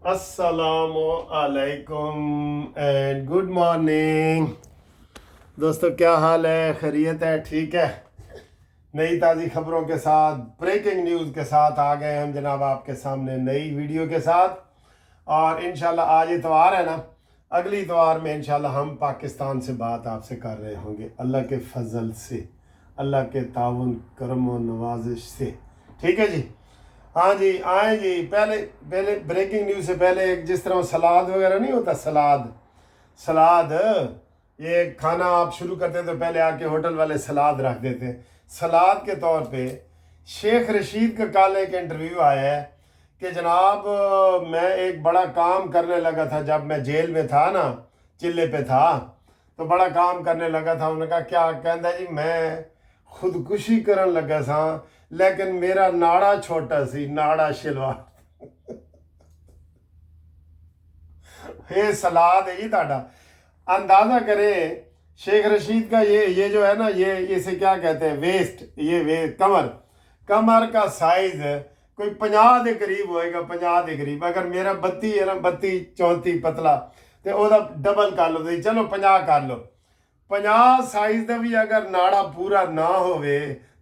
अस्सलाम वालेकुम and good morning दोस्तों, क्या हाल है? खैरियत है? ठीक है। नई ताज़ी खबरों के साथ, ब्रेकिंग न्यूज़ के साथ आ गए हम जनाब आपके सामने नई वीडियो के साथ। और इंशाल्लाह आज इतवार है ना, अगली इतवार में इंशाल्लाह हम पाकिस्तान से बात आपसे कर रहे होंगे, अल्लाह के फजल से, अल्लाह के ताउन करम व नवाजिश से। ठीक है जी। हाँ जी, आए जी। पहले पहले ब्रेकिंग न्यूज़ से पहले एक जिस तरह सलाद वगैरह नहीं होता, सलाद सलाद ये खाना आप शुरू करते तो पहले आके होटल वाले सलाद रख देते हैं। सलाद के तौर पे शेख रशीद का कल एक इंटरव्यू आया है कि जनाब मैं एक बड़ा काम करने लगा था जब मैं जेल में था ना, चिल्ले पे था, तो बड़ा काम करने लगा था। उन्होंने कहा क्या? कहता जी मैं खुदकुशी करन लगा सा, लेकिन मेरा नाड़ा छोटा सी, नाड़ा शिलवा। ये सलाद है जी ताड़ा। अंदाजा करें शेख रशीद का ये जो है ना, ये इसे क्या कहते हैं, वेस्ट, ये कमर कमर का साइज कोई 50 के करीब होएगा, 50 के करीब। अगर मेरा 32 है ना, 32 34 पतला, तो ਉਹਦਾ डबल कर लो, तो चलो 50 कर लो। 50 साइज ਦਾ भी अगर नाड़ा पूरा ना होवे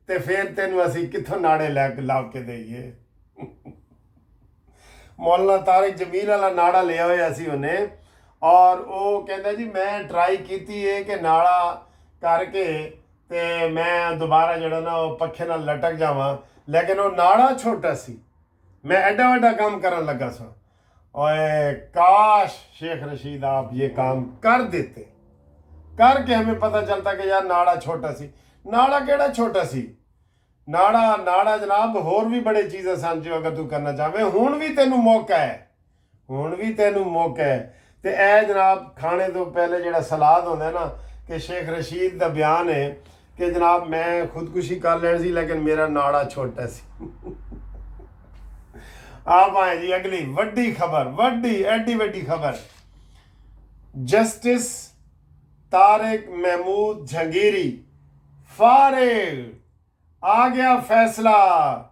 ਤੇ ਫਿਰ ਤੈਨੂੰ ਅਸੀਂ ਕਿੱਥੋਂ ਨਾੜੇ ਲੈ ਕੇ ਲਾਭ ਕੇ ਦੇਈਏ। ਮੌਲਾਨਾ ਤਾਰਿਕ ਜਮੀਲ ਵਾਲਾ ਨਾੜਾ ਲਿਆ ਹੋਇਆ ਸੀ ਉਹਨੇ, ਔਰ ਉਹ ਕਹਿੰਦਾ ਜੀ ਮੈਂ ਟਰਾਈ ਕੀਤੀ ਹੈ ਕਿ ਨਾੜਾ ਕਰਕੇ ਤੇ ਮੈਂ ਦੁਬਾਰਾ ਜਿਹੜਾ ਨਾ ਉਹ ਪੱਖੇ ਨਾਲ ਲਟਕ ਜਾਵਾਂ, ਲੇਕਿਨ ਉਹ ਨਾੜਾ ਛੋਟਾ ਸੀ, मैं एडा वड्डा काम करने लगा सा। ओए काश शेख रशीद आप ये काम कर देते, करके हमें पता चलता कि यार नाड़ा छोटा सी। नाड़ा केड़ा छोटा सी? नाड़ा नाड़ा जनाब होर भी बड़े चीज़ें सन जो अगर तू करना चाहे, हुण भी तेनू मौका है, हुण भी तेनू मौका है। तो ए जनाब खाने तो पहले जेड़ा सलाद होंदा है ना, कि शेख रशीद का बयान है कि जनाब मैं खुदकुशी कर लैनी सी लेकिन मेरा नाड़ा छोटा सी। आप आए जी अगली वड्डी खबर, वड्डी एडी वड्डी खबर। जस्टिस तारिक महमूद जहांगीरी फारिग, आ गया फैसला।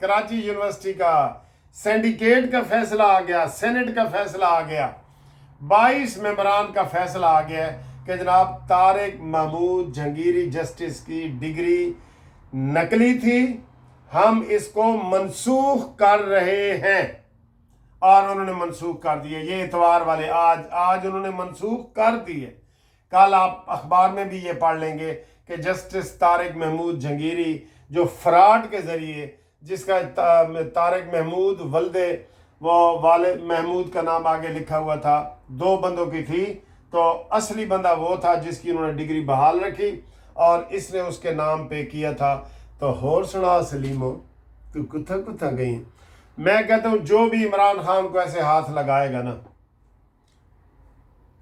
कराची यूनिवर्सिटी का सिंडिकेट का फैसला आ गया, सेनेट का फैसला आ गया, 22 मेंबरान का फैसला आ गया कि जनाब तारिक महमूद जहांगीरी जस्टिस की डिग्री नकली थी, हम इसको मनसूख कर रहे हैं। और उन्होंने मनसूख कर दिए। ये इतवार वाले आज उन्होंने मनसूख कर दिए। कल आप अखबार में भी ये पढ़ लेंगे कि जस्टिस तारिक महमूद जहांगीरी जो फ्रॉड के ज़रिए, जिसका तारिक महमूद वल्दे वो वाले महमूद का नाम आगे लिखा हुआ था, 2 बंदों की थी, तो असली बंदा वो था जिसकी उन्होंने डिग्री बहाल रखी और इसने उसके नाम पे किया था। तो होर सुना सलीमो, तू कुत्था कुत्था गई। मैं कहता हूं जो भी इमरान खान को ऐसे हाथ लगाएगा ना,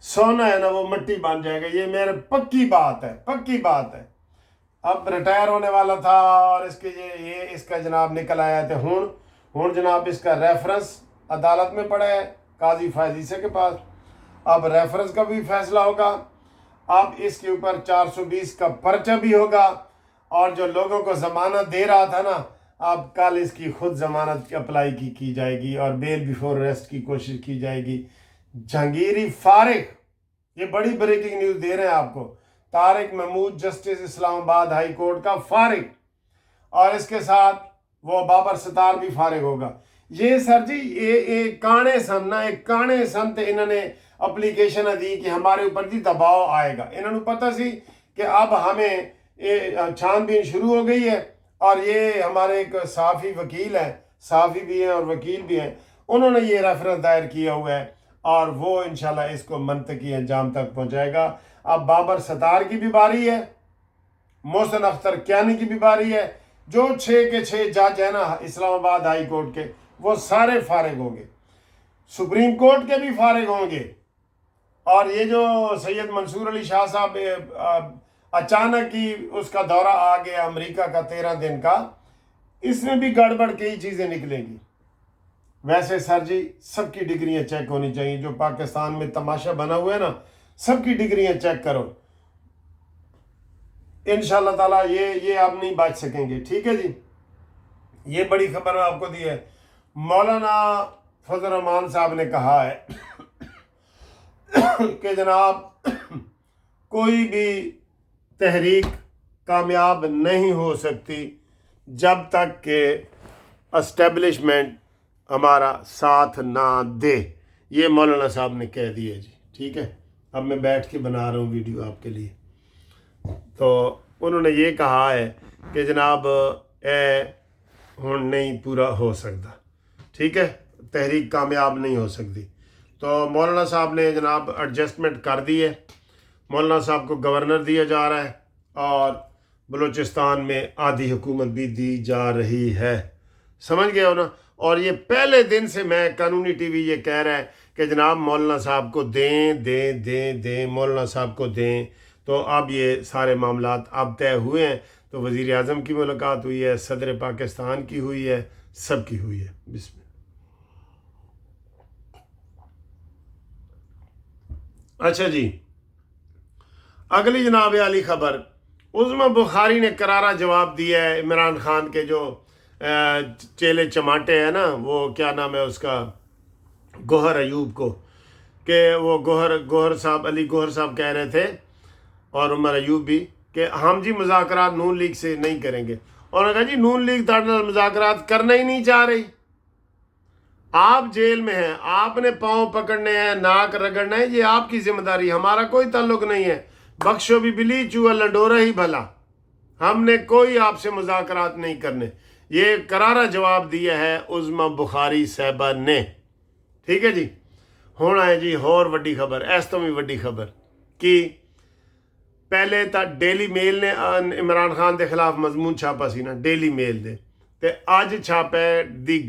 सोना है ना वो मिट्टी बन जाएगा। ये मेरे पक्की बात है, पक्की बात है। अब रिटायर होने वाला था और इसके ये इसका जनाब निकल आया थे। हुण जनाब इसका रेफरेंस अदालत में पड़ा है, काजी फायजीसे के पास। अब रेफरेंस का भी फैसला होगा। अब इसके ऊपर 420 का पर्चा भी होगा, और जो लोगों को जमानत दे रहा था ना, अब कल इसकी खुद जमानत अप्लाई की जाएगी और बेल बिफोर अरेस्ट की कोशिश की जाएगी। जहांगीरी फारिग, ये बड़ी ब्रेकिंग न्यूज़ दे रहे हैं आपको। Tariq Mahmood justice Islamabad high court का फारिग, और इसके साथ वो बाबर सतार भी फारिग होगा। ये सर जी ये काने सन ना, एक काने सन ते इन्होंने एप्लीकेशन दी कि हमारे ऊपर जी दबाव आएगा। इन्होंने पता सी कि अब हमें ये छानबीन शुरू हो गई है, और ये हमारे एक साफ़ी वकील हैं, साफ़ी भी हैं और वकील भी हैं, उन्होंने ये रेफरेंस दायर किया हुआ है और वो इंशाल्लाह इसको मंतकी अंजाम तक पहुंचाएगा। अब बाबर सतार की भी बारी है, मोहसिन अख्तर कियानी की भी बारी है। जो 6 के 6 जज हैं ना इस्लामाबाद हाई कोर्ट के, वो सारे फारिग होंगे, सुप्रीम कोर्ट के भी फारिग होंगे। और ये जो सैयद मंसूर अली शाह साहब अचानक ही उसका दौरा आ गया अमेरिका का 13 दिन का, इसमें भी गड़बड़ कई चीज़ें निकलेंगी। वैसे सर जी सबकी डिग्रियां चेक होनी चाहिए। जो पाकिस्तान में तमाशा बना हुआ है ना, सबकी डिग्रियां चेक करो। इंशाल्लाह ताला ये आप नहीं बच सकेंगे। ठीक है जी। ये बड़ी खबर आपको दी है। मौलाना फजल रहमान साहब ने कहा है कि जनाब कोई भी तहरीक कामयाब नहीं हो सकती जब तक कि एस्टेब्लिशमेंट हमारा साथ ना दे। ये मौलाना साहब ने कह दिया जी, ठीक है। अब मैं बैठ के बना रहा हूँ वीडियो आपके लिए। तो उन्होंने ये कहा है कि जनाब हुण नहीं पूरा हो सकता, ठीक है, तहरीक कामयाब नहीं हो सकती। तो मौलाना साहब ने जनाब एडजस्टमेंट कर दी है। मौलाना साहब को गवर्नर दिया जा रहा है और बलूचिस्तान में आधी हुकूमत भी दी जा रही है, समझ गए हो ना। और ये पहले दिन से मैं कानूनी टीवी ये कह रहा है कि जनाब मौलाना साहब को दें, मौलाना साहब को दें। तो अब ये सारे मामलात अब तय हुए हैं। तो वज़ीर आज़म की मुलाकात हुई है, सदर पाकिस्तान की हुई है, सब की हुई है। बिस्मिल्लाह। अच्छा जी, अगली जनाब आली खबर, उज़्मा बुखारी ने करारा जवाब दिया है इमरान खान के जो चेले चमाटे हैं ना, वो क्या नाम है उसका, गोहर अयूब को, कि वो गोहर साहब, अली गोहर साहब कह रहे थे और उमर अयूब भी कि हम जी मुज़ाकरात नून लीग से नहीं करेंगे। और उन्होंने कहा जी नून लीग ताड़ मुज़ाकरात करना ही नहीं चाह रही। आप जेल में हैं, आपने पाँव पकड़ने हैं, नाक रगड़ना है, ये आपकी जिम्मेदारी, हमारा कोई ताल्लुक नहीं है। बख्शो भी बिली चूहा लंडोरा ही भला, हमने कोई आपसे मुज़ाकरात नहीं करने। ये करारा जवाब दिया है उज़्मा बुखारी साहबा ने, ठीक है जी। हुण है जी होर वड्डी खबर, इस तो भी वड्डी खबर कि पहले तो डेली मेल ने इमरान खान के खिलाफ मजमून छापा सी ना, डेली मेल दे, ते अज छापा है दी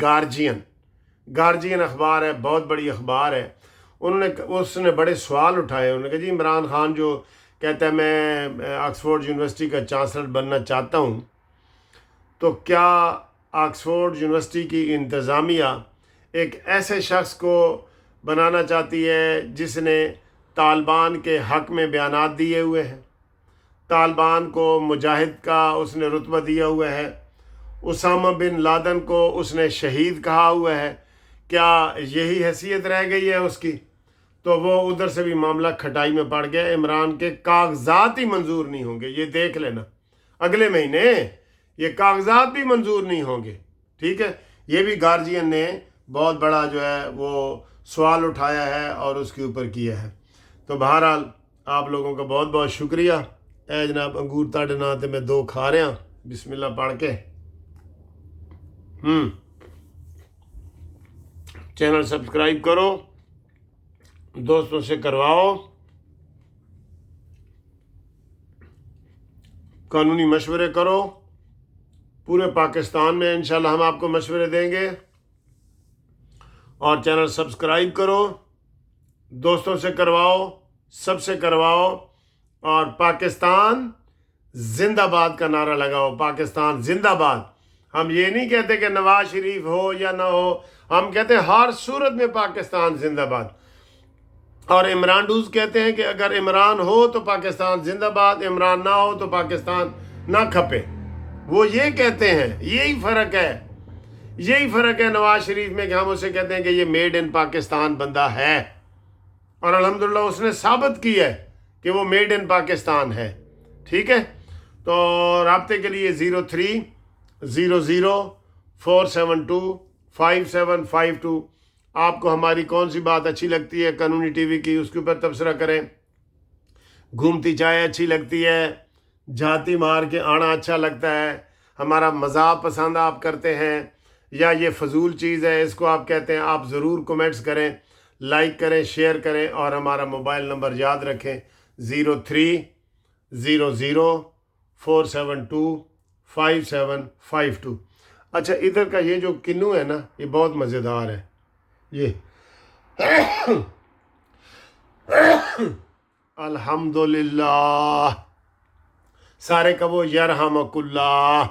गार्जियन अखबार है, बहुत बड़ी अखबार है। उसने बड़े सवाल उठाए। उन्होंने कहा जी इमरान खान जो कहता है मैं ऑक्सफोर्ड यूनिवर्सिटी का चांसलर बनना चाहता हूँ, तो क्या ऑक्सफोर्ड यूनिवर्सिटी की इंतज़ामिया एक ऐसे शख्स को बनाना चाहती है जिसने तालिबान के हक़ में बयानात दिए हुए हैं, तालिबान को मुजाहिद का उसने रुतबा दिया हुआ है, उसामा बिन लादन को उसने शहीद कहा हुआ है, क्या यही हैसियत रह गई है उसकी? तो वो उधर से भी मामला खटाई में पड़ गया। इमरान के कागजात ही मंजूर नहीं होंगे, ये देख लेना, अगले महीने ये कागजात भी मंजूर नहीं होंगे, ठीक है। ये भी गार्जियन ने बहुत बड़ा जो है वो सवाल उठाया है और उसके ऊपर किया है। तो बहरहाल आप लोगों का बहुत बहुत शुक्रिया। ए जनाब अंगूर ताड़े ना ते मैं दो खा रहा, बिस्मिल्लाह पढ़ के। चैनल सब्सक्राइब करो, दोस्तों से करवाओ, कानूनी मशवरे करो। पूरे पाकिस्तान में इंशाल्लाह हम आपको मशवरे देंगे। और चैनल सब्सक्राइब करो, दोस्तों से करवाओ, सबसे करवाओ। और पाकिस्तान जिंदाबाद का नारा लगाओ, पाकिस्तान जिंदाबाद। हम ये नहीं कहते कि नवाज शरीफ हो या ना हो, हम कहते हैं हर सूरत में पाकिस्तान जिंदाबाद। और इमरान डूज कहते हैं कि अगर इमरान हो तो पाकिस्तान जिंदाबाद, इमरान ना हो तो पाकिस्तान ना खपे। वो ये कहते हैं, यही फ़र्क है नवाज शरीफ में कि हम उसे कहते हैं कि ये मेड इन पाकिस्तान बंदा है। और अल्हम्दुलिल्लाह उसने साबित किया है कि वो मेड इन पाकिस्तान है, ठीक है। तो राब्ते के लिए 030047255752। आपको हमारी कौन सी बात अच्छी लगती है कानूनी टीवी की, उसके ऊपर तबसरा करें। घूमती चाय अच्छी लगती है, जाती मार के आना अच्छा लगता है, हमारा मज़ाक पसंद आप करते हैं, या ये फजूल चीज़ है इसको आप कहते हैं, आप ज़रूर कमेंट्स करें, लाइक करें, शेयर करें। और हमारा मोबाइल नंबर याद रखें 030047255752। अच्छा, इधर का ये जो किन्नू है ना, ये बहुत मज़ेदार है। ये अल्हम्दुलिल्लाह सारे कबो यरहमकुल्लाह।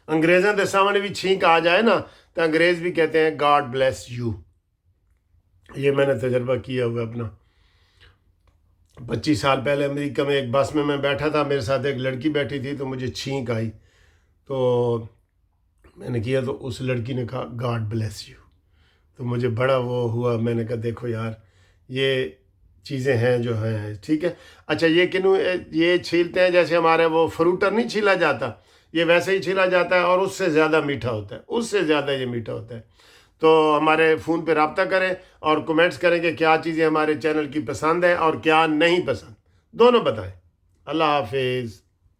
अंग्रेज़ों के सामने भी छींक आ जाए ना तो अंग्रेज़ भी कहते हैं गॉड ब्लेस यू। ये मैंने तजर्बा किया हुआ अपना। 25 साल पहले अमेरिका में एक बस में मैं बैठा था, मेरे साथ एक लड़की बैठी थी, तो मुझे छींक आई, तो मैंने किया तो उस लड़की ने कहा गॉड ब्लेस यू। تو مجھے بڑا وہ ہوا، میں نے کہا دیکھو یار یہ چیزیں ہیں جو ہیں، ٹھیک ہے۔ اچھا یہ کنوں یہ چھیلتے ہیں جیسے ہمارے وہ فروٹر نہیں چھیلا جاتا، یہ ویسے ہی چھیلا جاتا ہے اور اس سے زیادہ میٹھا ہوتا ہے، اس سے زیادہ یہ میٹھا ہوتا ہے۔ تو ہمارے فون پہ رابطہ کریں اور کومنٹس کریں کہ کیا چیزیں ہمارے چینل کی پسند ہیں اور کیا نہیں پسند، دونوں بتائیں۔ اللہ حافظ۔